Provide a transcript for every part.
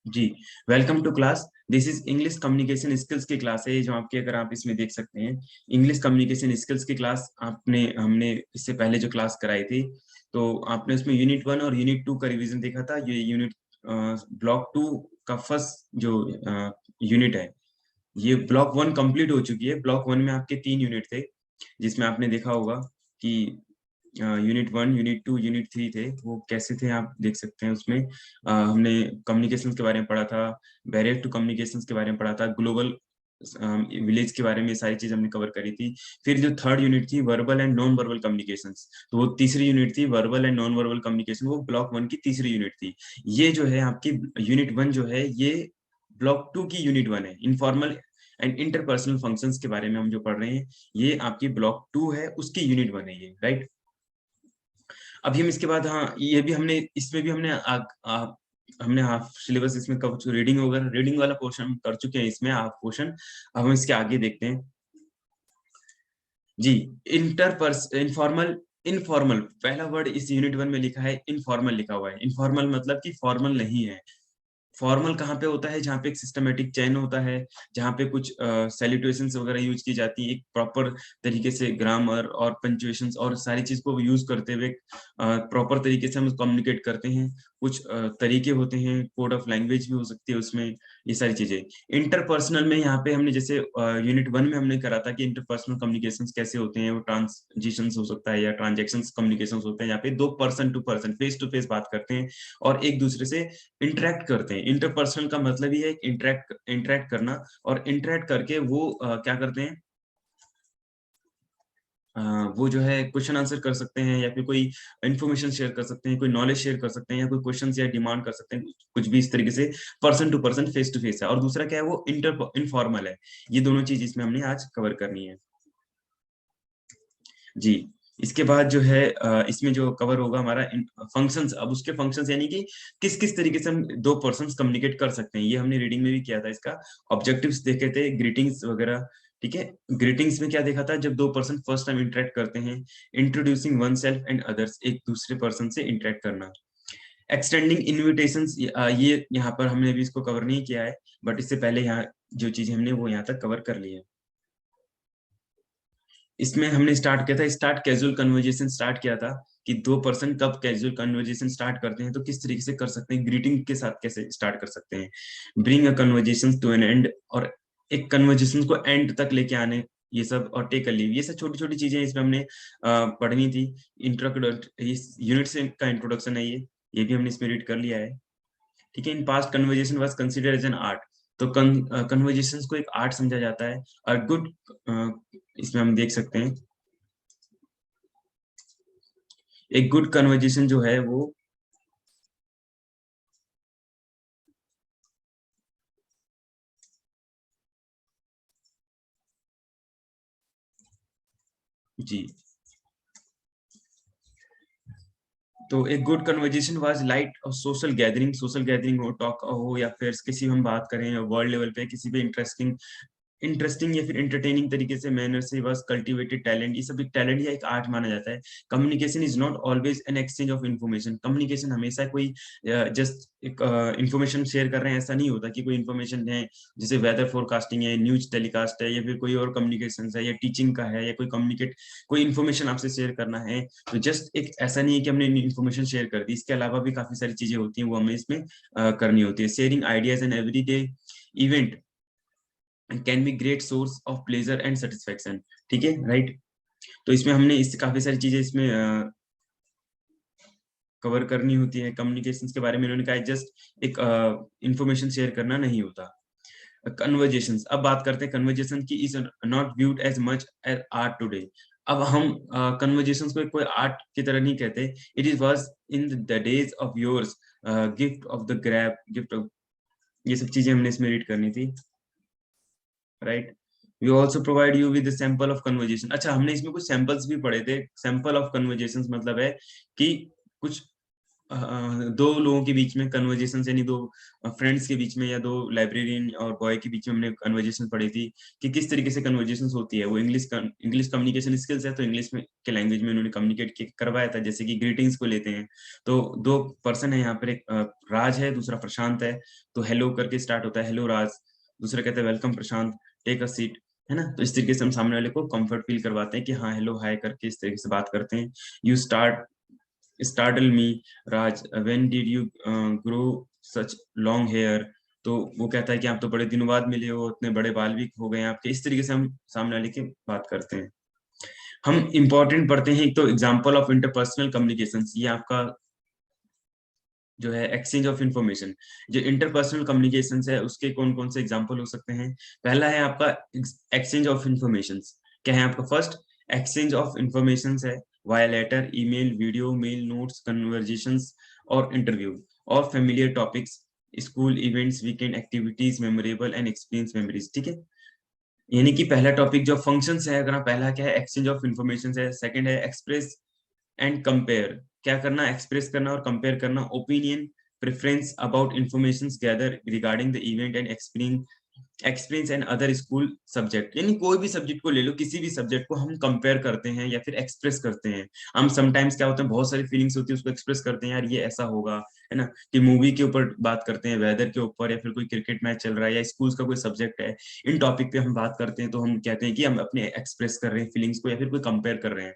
Ji, welcome to class. This is English communication skills की class है, जो आपकी अगर आप इसमें देख सकते हैं इंग्लिश कम्युनिकेशन स्किल्स की क्लास आपने हमने इससे पहले जो क्लास कराई थी, तो आपने उसमें यूनिट 1 और यूनिट 2 का रिवीजन देखा था। ये यूनिट ब्लॉक 2 का फर्स्ट जो यूनिट है, ये ब्लॉक 1 कंप्लीट हो चुकी है। ब्लॉक 1 में आपके 3 यूनिट थे, जिसमें आपने देखा होगा कि यूनिट 1, यूनिट 2, यूनिट 3 थे। वो कैसे थे आप देख सकते हैं उसमें। हमने कम्युनिकेशन के बारे में पढ़ा था, बैरियर टू कम्युनिकेशन के बारे में पढ़ा था, ग्लोबल विलेज के बारे में, सारी चीज हमने कवर करी थी। फिर जो थर्ड यूनिट थी, verbal and non verbal communication, तो वो तीसरी यूनिट थी, verbal and non verbal communication, वो ब्लॉक 1 की तीसरी यूनिट थी। ये जो है आपकी यूनिट 1 जो है, ये ब्लॉक 2 की यूनिट 1 है। इनफॉर्मल एंड इंटरपर्सनल फंक्शंस के बारे में हम जो पढ़ रहे हैं, ये आपकी ब्लॉक 2 है, उसकी यूनिट 1 है ये, राइट। अभी हम इसके बाद, हाँ, ये भी हमने, इसमें भी हमने हाफ सिलेबस इसमें कवर, रीडिंग वगैरह, रीडिंग वाला पोर्शन हम कर चुके हैं इसमें, हाफ पोर्शन। अब हम इसके आगे देखते हैं। जी, इनफॉर्मल, इनफॉर्मल पहला वर्ड इस यूनिट 1 में लिखा है, इनफॉर्मल लिखा हुआ है। इनफॉर्मल मतलब कि फॉर्मल नहीं है। फॉर्मल कहाँ पे होता है? जहाँ पे एक सिस्टमेटिक चेन होता है, जहाँ पे कुछ सैल्यूटेशंस वगैरह यूज की जाती है, एक प्रॉपर तरीके से ग्रामर और पंक्चुएशंस और सारी चीज को यूज करते हुए प्रॉपर तरीके से हम कम्युनिकेट करते हैं। कुछ तरीके होते हैं, कोड ऑफ लैंग्वेज भी हो सकती है उसमें, ये सारी चीजें। इंटरपर्सनल में यहाँ पे हमने जैसे यूनिट 1 में हमने करा था कि इंटरपर्सनल कम्युनिकेशंस कैसे होते हैं, वो ट्रांजिशंस हो सकता है या ट्रांजेक्शंस कम्युनिकेशंस होते हैं, यहाँ पे दो person to person face to face बात करते हैं और एक दूसरे से इंटरेक्ट करते हैं। इंटरपर्सनल का मतलब ही है इंटरेक्ट इंटरेक्ट करना, और इंटरेक्ट करके वो क्या करते हैं, अ, वो जो है क्वेश्चन आंसर कर सकते हैं, या फिर कोई इन्फॉर्मेशन शेयर कर सकते हैं, कोई नॉलेज शेयर कर सकते हैं, या कोई क्वेश्चन या डिमांड कर सकते हैं, कुछ भी इस तरीके से person to person face to face है। और दूसरा क्या है, वो इंटर इनफॉर्मल है। ये दोनों चीज इसमें हमने आज कवर करनी है। जी, इसके बाद जो है इसमें जो कवर होगा हमारा फंक्शंस। अब उसके फंक्शंस यानी कि किस किस तरीके से हम दो पर्सन्स कम्युनिकेट कर सकते हैं, ये हमने रीडिंग में भी किया था। इसका ऑब्जेक्टिव्स देखे थे, ग्रीटिंग्स वगैरह, ठीक है। ग्रीटिंग्स में क्या देखा था? जब दो पर्सन फर्स्ट टाइम इंटरेक्ट करते हैं, introducing one self and others, एक दूसरे पर्सन से इंटरेक्ट करना। एक्सटेंडिंग इन्विटेशंस, ये यहाँ पर हमने अभी इसको कवर नहीं किया है, बट इससे पहले यहाँ जो चीज हमने वो यहाँ तक कवर कर ली है। इसमें हमने स्टार्ट किया था, स्टार्ट कैजुअल कन्वर्जेशन स्टार्ट किया था, कि दो पर्सन कब कैजुअल कन्वर्जेशन स्टार्ट करते हैं, तो किस तरीके से कर सकते हैं, ग्रीटिंग के साथ कैसे स्टार्ट कर सकते हैं। Bring a conversation to an end, और एक कन्वर्जेशन को एंड तक लेके आने, ये सब। और टेक अ लीव, ये सब छोटी छोटी चीजें इसमें हमने पढ़नी थी। इंट्रोडक्ट इस यूनिट से का इंट्रोडक्शन है ये भी हमने इसमें रीड कर लिया है, ठीक है। In past conversation was considered as an art, तो कन्वर्जेशंस को एक आर्ट समझा जाता है। और गुड, इसमें हम देख सकते हैं एक गुड कन्वर्जेशन जो है वो, जी, तो एक गुड कन्वर्जेशन वाज लाइट और सोशल गैदरिंग हो, टॉक हो, या फिर किसी हम बात करें वर्ल्ड लेवल पे किसी भी इंटरेस्टिंग या फिर एंटरटेनिंग तरीके से, मैनर से, बस कल्टीवेटेड टैलेंट, ये सब एक टैलेंट या एक आर्ट माना जाता है। Communication is not always an exchange of information. Communication हमेशा कोई जस्ट एक इन्फॉर्मेशन शेयर कर रहे हैं ऐसा नहीं होता, कि कोई इन्फॉर्मेशन है जैसे वेदर फोरकास्टिंग है, न्यूज टेलीकास्ट है, या फिर कोई और कम्युनिकेशन है, या टीचिंग का है, या कोई इन्फॉर्मेशन आपसे शेयर करना है, तो जस्ट एक ऐसा नहीं है कि हमने इन्फॉर्मेशन शेयर कर दी, इसके अलावा भी काफी सारी चीजें होती हैं, वो हमें इसमें करनी होती है। Sharing ideas and everyday event can be great source of pleasure and satisfaction, ठीक है, राइट। तो इसमें हमने इस काफी सारी चीजें इसमें कवर करनी होती है। कम्युनिकेशंस के बारे में इन्होंने कहा जस्ट एक इंफॉर्मेशन शेयर करना नहीं होता। कन्वर्जेशंस, अब बात करते हैं कन्वर्जेशन की, is not viewed as much as art today. अब हम कन्वर्जेशंस को कोई आर्ट की तरह नहीं कहते। It is was in the days of yours, gift of the grab, gift of, ये सब चीजें हमने इसमें रीड करनी थी, right. We also provide you with sample of conversation. अच्छा, हमने इसमें कुछ सैंपल्स भी पढ़े थे। सैंपल ऑफ कन्वर्जेशन मतलब है कि कुछ दो लोगों के बीच में कन्वर्जेशन, यानी दो फ्रेंड्स के बीच में, या दो लाइब्रेरियन और बॉय के बीच में हमने कन्वर्जेशन पढ़ी थी, कि किस तरीके से कन्वर्जेशन होती है। वो इंग्लिश कम्युनिकेशन स्किल्स है, तो इंग्लिश में के लैंग्वेज में उन्होंने कम्युनिकेट करवाया था, जैसे कि ग्रीटिंग्स को लेते हैं। तो दो पर्सन है यहाँ पर, एक राज है, दूसरा प्रशांत है। तो हेलो करके स्टार्ट होता है, हेलो राज। दूसरा कहते हैं welcome Prashant, take a seat, है ना। तो इस तरीके से हम सामने वाले को कंफर्ट फील करवाते हैं कि हाँ हेलो हाय करके इस तरीके से बात करते हैं। You startle me Raj, when did you grow such long hair? तो वो कहता है कि आप तो बड़े दिनों बाद मिले हो, इतने बड़े बाल भी हो गए हैं आपके। इस तरीके से हम सामने वाले की बात करते हैं। हम इंपॉर्टेंट पढ़ते हैं, एक तो एग्जांपल ऑफ इंटरपर्सनल कम्युनिकेशंस, ये आपका जो है एक्सचेंज ऑफ इंफॉर्मेशन। जो इंटरपर्सनल कम्युनिकेशन है उसके कौन कौन से एग्जांपल हो सकते हैं। पहला है आपका एक्सचेंज ऑफ इंफॉर्मेशन। क्या है आपका फर्स्ट एक्सचेंज ऑफ इंफॉर्मेशन है via letter, email, video, mail, notes, conversations और इंटरव्यू और familiar topics, school events, weekend activities, memorable and experience memories. ठीक है, यानी कि पहला टॉपिक जो फंक्शंस है, अगर पहला क्या है एक्सचेंज ऑफ इंफॉर्मेशन है, सेकंड है एक्सप्रेस एंड कंपेयर। क्या करना, एक्सप्रेस करना और कंपेयर करना opinion, preference about information gather regarding the event and experience and other school subject. यानी कोई भी सब्जेक्ट को ले लो, किसी भी सब्जेक्ट को हम कंपेयर करते हैं या फिर एक्सप्रेस करते हैं। हम समटाइम्स क्या होता है, बहुत सारी फीलिंग्स होती है, उसको एक्सप्रेस करते हैं, यार ये ऐसा होगा, है ना। कि मूवी के ऊपर बात करते हैं, वेदर के ऊपर, या फिर कोई क्रिकेट मैच चल रहा है या स्कूल का कोई सब्जेक्ट है, इन टॉपिक पे हम बात करते हैं। तो हम कहते हैं कि हम अपने एक्सप्रेस कर रहे हैं फीलिंग्स को या फिर कोई कंपेयर कर रहे हैं।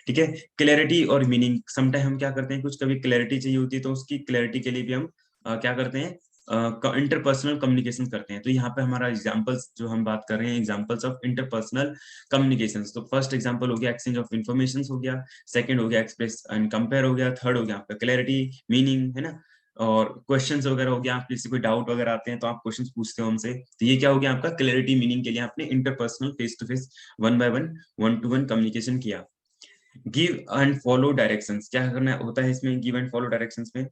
ठीक है, क्लैरिटी और मीनिंग। समटाइम हम क्या करते हैं, कुछ कभी क्लैरिटी चाहिए होती है तो उसकी क्लैरिटी के लिए भी हम क्या करते हैं, इंटरपर्सनल कम्युनिकेशन करते हैं। तो यहाँ पे हमारा एग्जांपल्स जो हम बात कर रहे हैं, एग्जांपल्स ऑफ इंटरपर्सनल कम्युनिकेशंस। तो फर्स्ट एग्जांपल हो गया एक्सचेंज ऑफ इंफॉर्मेशन हो गया, सेकंड हो गया एक्सप्रेस एंड कंपेयर हो गया, थर्ड हो गया आपका क्लैरिटी, मीनिंग, है ना। और क्वेश्चंस वगैरह हो गया, आप किसी कोई डाउट वगैरह आते हैं तो आप क्वेश्चंस पूछते हो हमसे। तो ये क्या हो गया आपका क्लैरिटी मीनिंग के लिए आपने interpersonal face to face, one by one, one to one communication किया। Give and follow directions. क्या करना होता है इसमें, गिव एंड फॉलो डायरेक्शंस में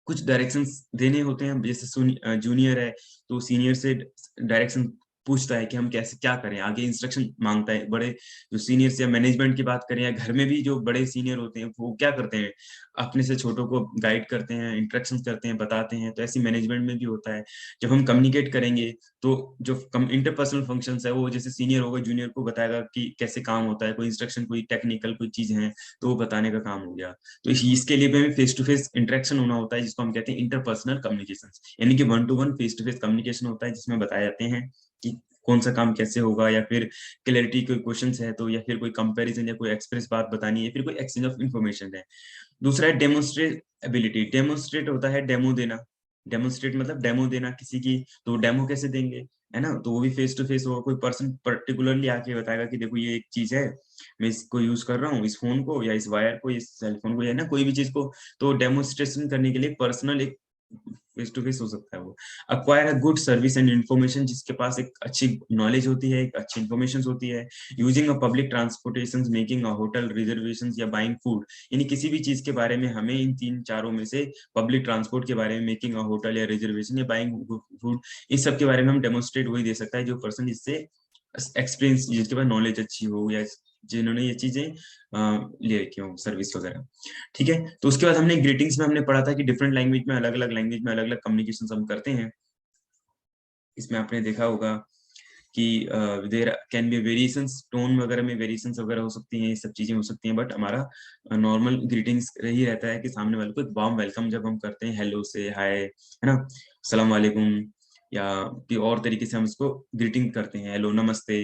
कुछ डायरेक्शंस देने होते हैं। जैसे जूनियर है तो सीनियर से डायरेक्शन पूछता है कि हम कैसे क्या करें, आगे इंस्ट्रक्शन मांगता है। बड़े जो सीनियर से मैनेजमेंट की बात करें या घर में भी जो बड़े सीनियर होते हैं वो क्या करते हैं, अपने से छोटों को गाइड करते हैं, इंस्ट्रक्शन करते हैं, बताते हैं। तो ऐसी मैनेजमेंट में भी होता है। जब हम कम्युनिकेट करेंगे तो जो इंटरपर्सनल फंक्शन है वो जैसे सीनियर होगा जूनियर को बताएगा कि कैसे काम होता है, कोई इंस्ट्रक्शन, कोई टेक्निकल कोई चीज है तो वो बताने का काम हो गया। तो इसके लिए भी हमें फेस टू फेस इंटरेक्शन होना होता है, जिसको हम कहते हैं इंटरपर्सनल कम्युनिकेशन। यानी कि one to one face to face communication होता है, जिसमें बताए जाते हैं कि कौन सा काम कैसे होगा, या फिर क्लैरिटी कोई क्वेश्चंस है तो, या फिर कोई कंपैरिजन या कोई एक्सप्रेस बात बतानी है, या फिर कोई एक्सचेंज ऑफ इंफॉर्मेशन है। दूसरा है डेमोन्स्ट्रेट एबिलिटी। डेमोन्स्ट्रेट होता है डेमो देना। डेमोन्स्ट्रेट मतलब डेमो देना किसी की, तो डेमो कैसे देंगे, है ना। तो वो भी फेस टू फेस होगा, कोई पर्सन पर्टिकुलरली आके बताएगा कि देखो ये एक चीज है, मैं इसको यूज कर रहा हूँ, इस फोन को या इस वायर को, इस सेलफोन को, या ना कोई भी चीज को। तो डेमोन्स्ट्रेशन करने के लिए पर्सनल एक फेस टू फेस हो सकता है वो। Acquire a good service and information, जिसके पास एक अच्छी नॉलेज होती है, एक अच्छी इन्फॉर्मेशन होती है। Using a public transportation, making a hotel reservation या बाइंग फूड। यानी किसी भी चीज के बारे में हमें इन तीन चारों में से, पब्लिक ट्रांसपोर्ट के बारे में, मेकिंग अ होटल या रिजर्वेशन या बाइंग फूड, इस सब के बारे में हम डेमोन्स्ट्रेट वही दे सकता है जो पर्सन जिससे एक्सपीरियंस, जिसके पास नॉलेज अच्छी हो, या जिन्होंने ये चीजें ले रखी हो, सर्विस वगैरह। ठीक है, तो उसके बाद हमने ग्रीटिंग्स में हमने पढ़ा था कि डिफरेंट लैंग्वेज में, अलग अलग लैंग्वेज में अलग अलग कम्युनिकेशन हम करते हैं। इसमें आपने देखा होगा कि there can be variations, tone वगैरह में वेरिएशंस वगैरह हो सकती हैं, ये सब चीजें हो सकती हैं। बट हमारा नॉर्मल ग्रीटिंग्स यही रहता है कि सामने वाले को एक वार्म वेलकम जब हम करते हैं, हेलो से हाय, है ना, अस्सलाम वालेकुम, या कि और तरीके से हम इसको ग्रीटिंग करते हैं, हेलो, नमस्ते,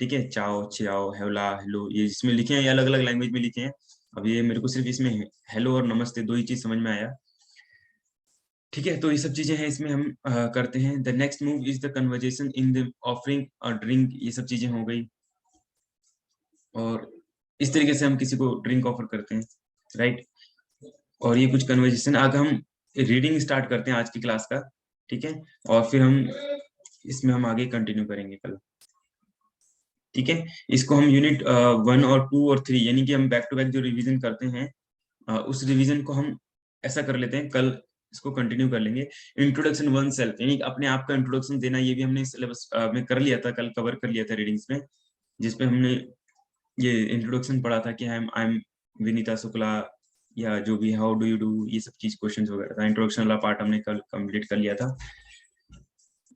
ठीक है, चाओ, चियाओ, हेवला, हेलो, ये जिसमें लिखे हैं ये अलग अलग लैंग्वेज में लिखे हैं। अब ये मेरे को सिर्फ इसमें हेलो और नमस्ते दो ही चीज समझ में आया। ठीक है, तो ये सब चीजें हैं इसमें हम करते हैं। The next move is the conversation in the offering और ड्रिंक, ये सब चीजें हो गई। और इस तरीके से हम किसी को ड्रिंक ऑफर करते हैं, राइट। और ये कुछ कन्वर्जेशन, आगे हम रीडिंग स्टार्ट करते हैं आज की क्लास का, ठीक है। और फिर हम इसमें हम आगे कंटिन्यू करेंगे कल, ठीक है। इसको हम यूनिट 1 और 2 और 3, यानी कि हम बैक टू बैक जो रिवीजन करते हैं, उस रिवीजन को हम ऐसा कर लेते हैं, कल इसको कंटिन्यू कर लेंगे। इंट्रोडक्शन वन सेल्फ, यानी अपने आप का इंट्रोडक्शन देना, ये भी हमने सिलेबस में कर लिया था, कल कवर कर लिया था रीडिंग्स में, जिसपे हमने ये इंट्रोडक्शन पढ़ा था कि आई एम विनीता शुक्ला, या जो भी, हाउ डू यू डू, ये सब चीज क्वेश्चंस वगैरह था। इंट्रोडक्शन वाला पार्ट हमने कल कंप्लीट कर लिया था,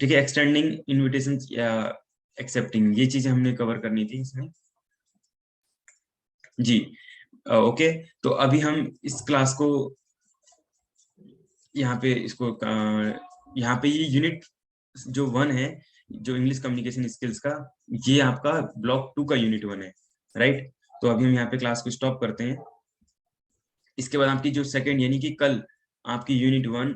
ठीक है। एक्सटेंडिंग इनविटेशन या एक्सेप्टिंग, ये चीजें हमने कवर करनी थी इसमें। जी। ओके, तो अभी हम इस क्लास को यहाँ पे इसको यहाँ पे ये यूनिट जो 1 है, जो इंग्लिश कम्युनिकेशन स्किल्स का, ये आपका ब्लॉक 2 का यूनिट 1 है, राइट। तो अभी हम यहाँ पे क्लास को स्टॉप करते हैं। इसके बाद आपकी जो सेकंड यानी कि कल आपकी यूनिट 1,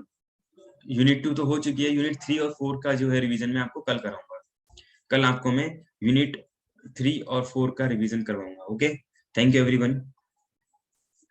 यूनिट 2 तो हो चुकी है, यूनिट 3 और 4 का जो है रिवीजन मैं आपको कल कराऊंगा। कल आपको मैं यूनिट 3 और 4 का रिवीजन करवाऊंगा। Okay, thank you everyone.